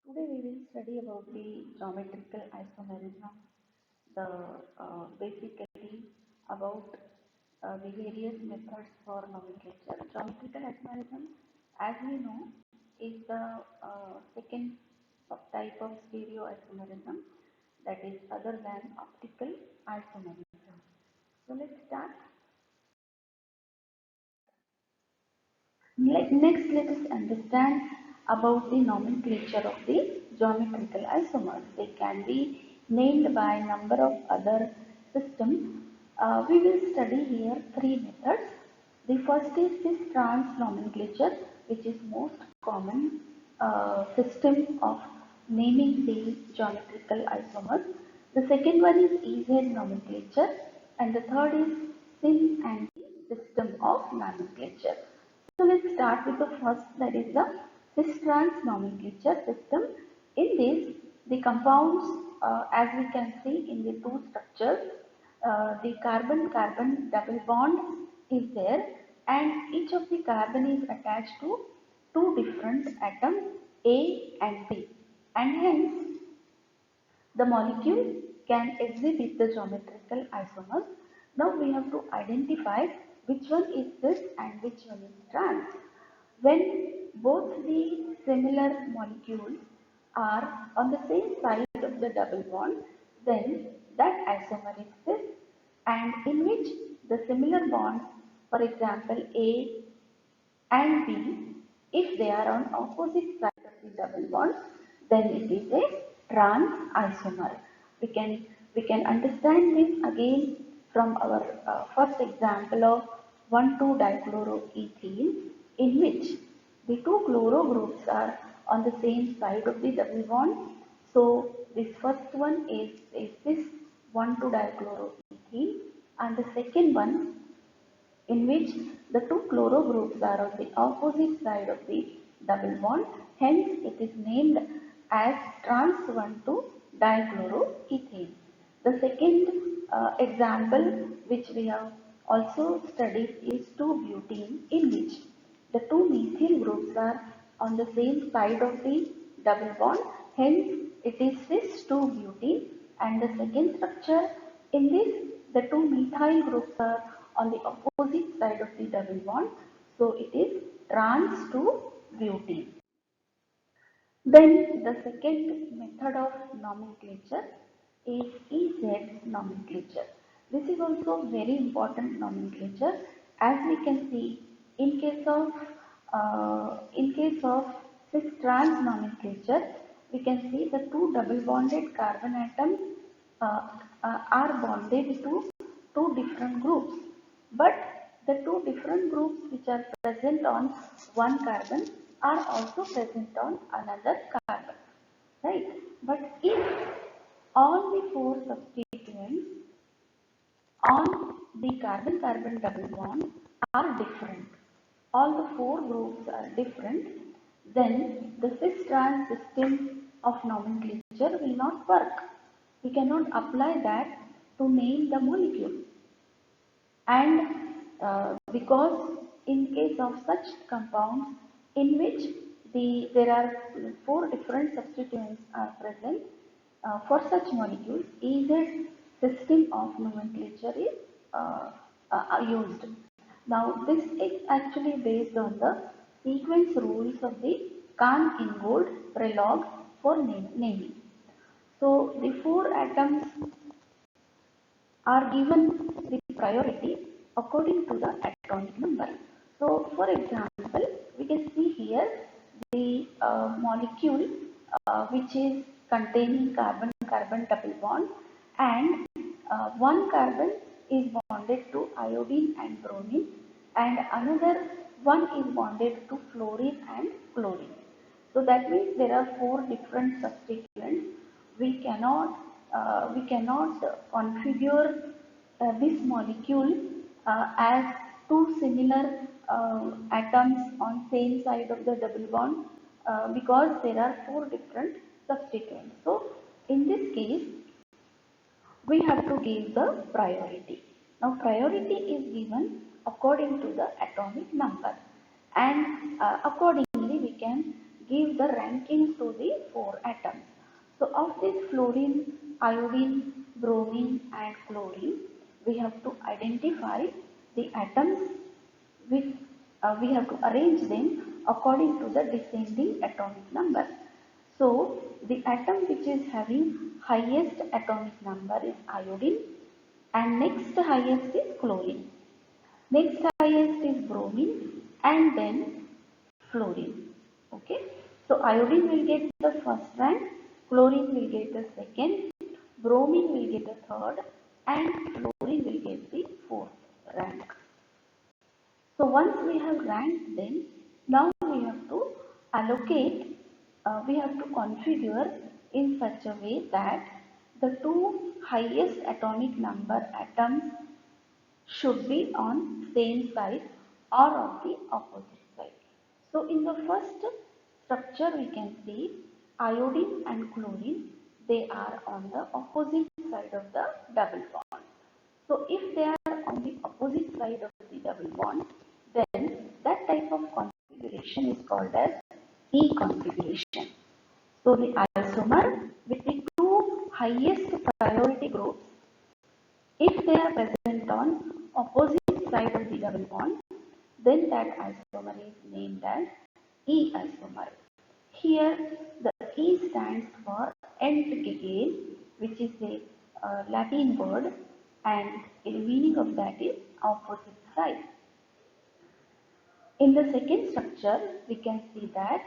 Today we will study about the geometrical isomerism, the basically about the various methods for nomenclature. Geometrical isomerism, as we know, is the second subtype of stereoisomerism, that is other than optical isomerism. So let's start. Next, let us understand about the nomenclature of the geometrical isomers. They can be named by a number of other systems. We will study here three methods. The first is this trans nomenclature, which is most common system of naming the geometrical isomers. The second one is EZ nomenclature, and the third is SIN and system of nomenclature. So let's start with the first, that is the cis-trans nomenclature system. In this, the compounds, as we can see in the two structures, the carbon-carbon double bond is there, and each of the carbon is attached to two different atoms A and B, and hence the molecule can exhibit the geometrical isomers. Now we have to identify which one is this and which one is trans. When both the similar molecules are on the same side of the double bond, then that isomer is this, and in which the similar bonds, for example A and B, if they are on opposite sides of the double bond, then it is a trans isomer. We can understand this again from our first example of 1,2-dichloroethene, in which the two chloro groups are on the same side of the double bond. So this first one is this 1,2-dichloroethene, and the second one, in which the two chloro groups are on the opposite side of the double bond. Hence, it is named as trans 1,2-dichloroethane. The second example which we have also studied is 2-butene, in which the two methyl groups are on the same side of the double bond. Hence, it is cis-2-butene, and the second structure, in this the two methyl groups are on the opposite side of the double bond. So it is trans 2-butene. Then the second method of nomenclature is EZ nomenclature. This is also very important nomenclature. As we can see, in case of cis-trans nomenclature, we can see the two double bonded carbon atoms are bonded to two different groups, but the two different groups which are present on one carbon are also present on another carbon, right? But if all the four substituents on the carbon-carbon double bond are different, all the four groups are different, then the cis-trans system of nomenclature will not work. We cannot apply that to name the molecule. And because in case of such compounds in which there are four different substituents are present, for such molecules, EZ system of nomenclature is used. Now, this is actually based on the sequence rules of the Kahn-Ingold-Prelog for naming. So, the four atoms are given the priority according to the atomic number. So, for example, we can see here the molecule which is containing carbon-carbon double bond, and one carbon is bonded to iodine and bromine, and another one is bonded to fluorine and chlorine. So that means there are four different substituents. We cannot configure this molecule as two similar atoms on same side of the double bond because there are four different substituents. So in this case, we have to give the priority. Now priority is given according to the atomic number, and accordingly we can give the ranking to the 4 atoms. So of this fluorine, iodine, bromine and chlorine, we have to identify the atoms with, we have to arrange them according to the descending atomic number. So the atom which is having highest atomic number is iodine and next highest is chlorine. Next highest is bromine and then fluorine. Okay. So iodine will get the first rank, chlorine will get the second, bromine will get the third and fluorine will get the fourth rank. So once we have ranked them, now we have to allocate, we have to configure in such a way that the two highest atomic number atoms should be on same side or on the opposite side. So in the first structure we can see iodine and chlorine, they are on the opposite side of the double bond. So if they are on the opposite side of the double bond, then that type of configuration is called as E configuration. So the isomer with the two highest priority groups, if they are present on opposite side of the double bond, then that isomer is named as E isomer. Here the E stands for entgegen, which is a Latin word, and the meaning of that is opposite side. In the second structure, we can see that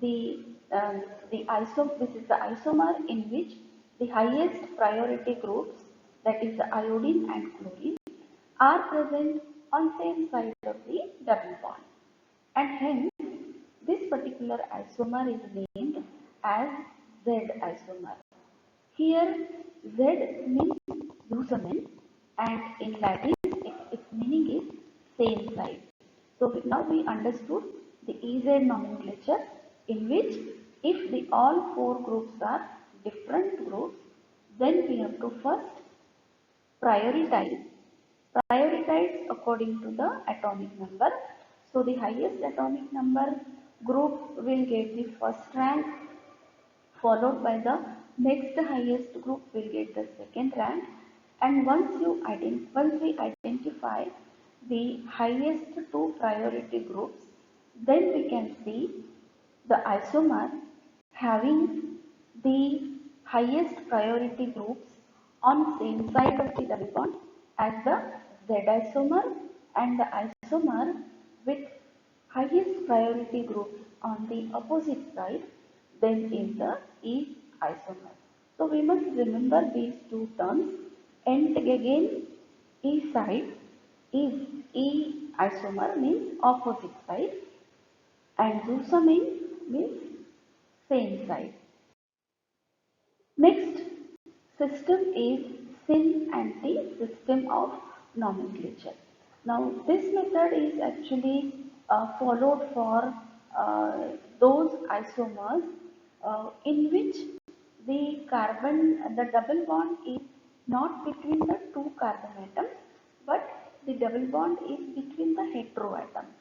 this is the isomer in which the highest priority groups, that is the iodine and chlorine, are present on same side of the double bond, and hence this particular isomer is named as Z isomer. Here Z means Zusammen and in Latin its meaning is same side. So now we understood the EZ nomenclature, in which if the all four groups are different groups, then we have to first prioritize according to the atomic number. So the highest atomic number group will get the first rank, followed by the next highest group will get the second rank, and once we identify the highest two priority groups, then we can see the isomer having the highest priority groups on same side of the double bond as the Z isomer, and the isomer with highest priority groups on the opposite side then is the E isomer. So we must remember these two terms. Entgegen, E side, is E isomer means opposite side, and Zusammen means same side. Next system is syn and the system of nomenclature. Now this method is actually followed for those isomers in which the double bond is not between the two carbon atoms, but the double bond is between the heteroatoms.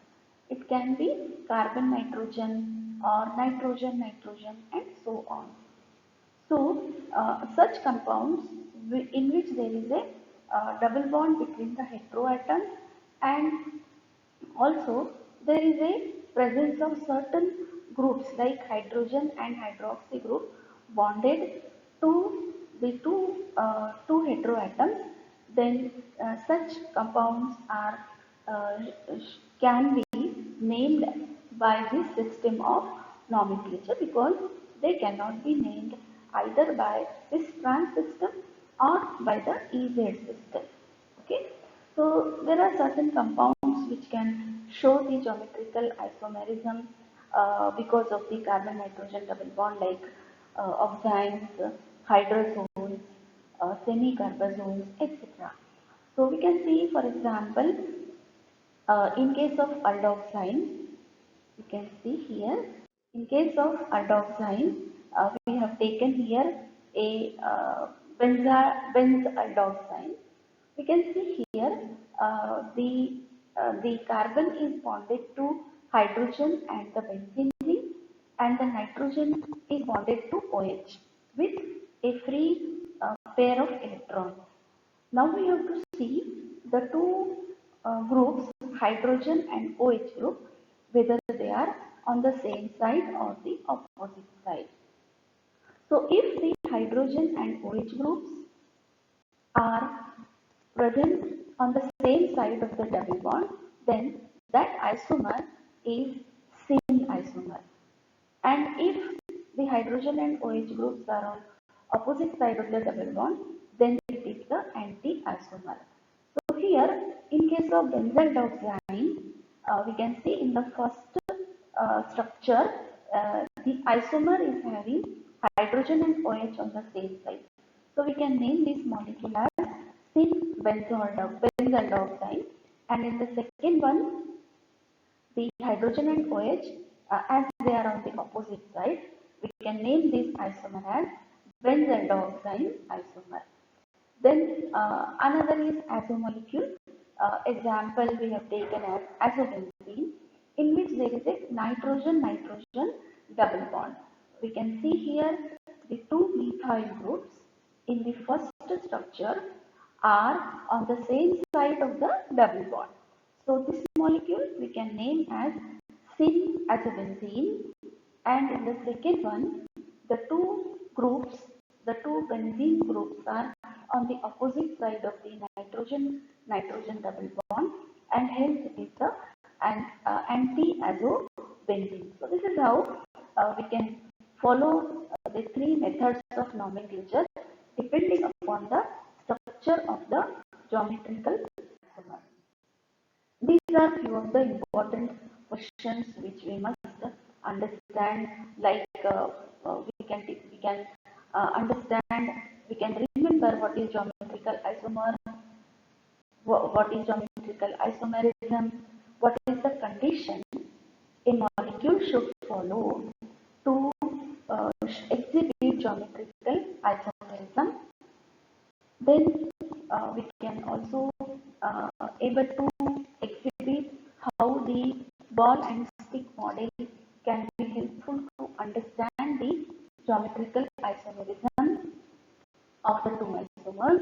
It can be carbon nitrogen or nitrogen nitrogen and so on. So, such compounds in which there is a double bond between the heteroatoms, and also there is a presence of certain groups like hydrogen and hydroxy group bonded to the two heteroatoms, then such compounds are uh, can be named by this system of nomenclature, because they cannot be named either by this trans system or by the EZ system. Okay, so there are certain compounds which can show the geometrical isomerism because of the carbon nitrogen double bond, like oximes, hydrazones, semi-carbazones, etc. So we can see, for example, in case of aldoxine, you can see here, in case of aldoxine, we have taken here a benzaldoxine. We can see here the carbon is bonded to hydrogen and the benzene ring, and the nitrogen is bonded to OH with a free pair of electrons. Now we have to see the two groups, hydrogen and OH group, whether they are on the same side or the opposite side. So if the hydrogen and OH groups are present on the same side of the double bond, then that isomer is syn isomer. And if the hydrogen and OH groups are on opposite side of the double bond, then it is the anti-isomer. So here, in case of benzyl dioxide, we can see in the first structure, the isomer is having hydrogen and OH on the same side. So we can name this molecule as benzyl dioxide, and in the second one, the hydrogen and OH, as they are on the opposite side, we can name this isomer as benzyl dioxide isomer. Then another is azo molecule. Example we have taken as azobenzene, in which there is a nitrogen-nitrogen double bond. We can see here the two methyl groups in the first structure are on the same side of the double bond. So this molecule we can name as syn-azobenzene, and in the second one, the two groups, the two benzene groups are on the opposite side of the nitrogen-nitrogen double bond, and hence it is the anti-azobenzene. So this is how we can follow the three methods of nomenclature depending upon the structure of the geometrical isomer. These are few of the important questions which we must understand. Like we can understand, we can remember what is geometrical isomer, what is geometrical isomerism, what is the condition a molecule should follow to exhibit geometrical isomerism. Then we can also able to exhibit how the ball and stick model can be helpful to understand the geometrical isomerism of the two isomers.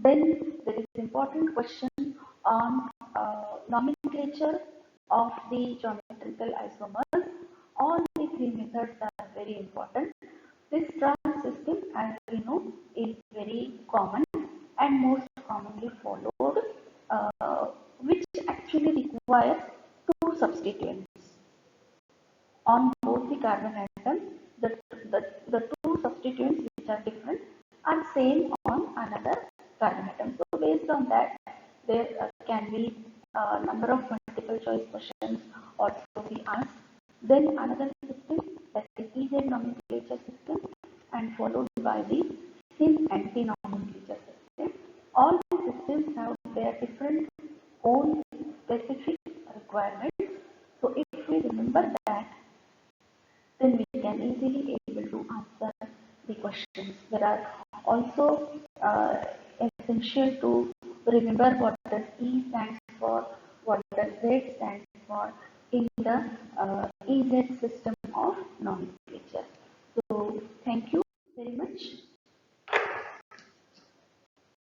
Then there is important question on nomenclature of the geometrical isomers. All the three methods are very important. This trans system, as we know, is very common and most commonly followed, which actually requires two substituents on both the carbon atoms. The two substituents which are different are same on another carbon atom. So based on that, there can be a number of multiple choice questions also be asked. Then another system, that is EZ nomenclature system, and followed by the syn anti-nomenclature system. All the systems have their different own specific requirements. So if we remember that, then we can easily able to answer the questions. There are also essential to remember what does E stands for, what does Z stands for in the EZ system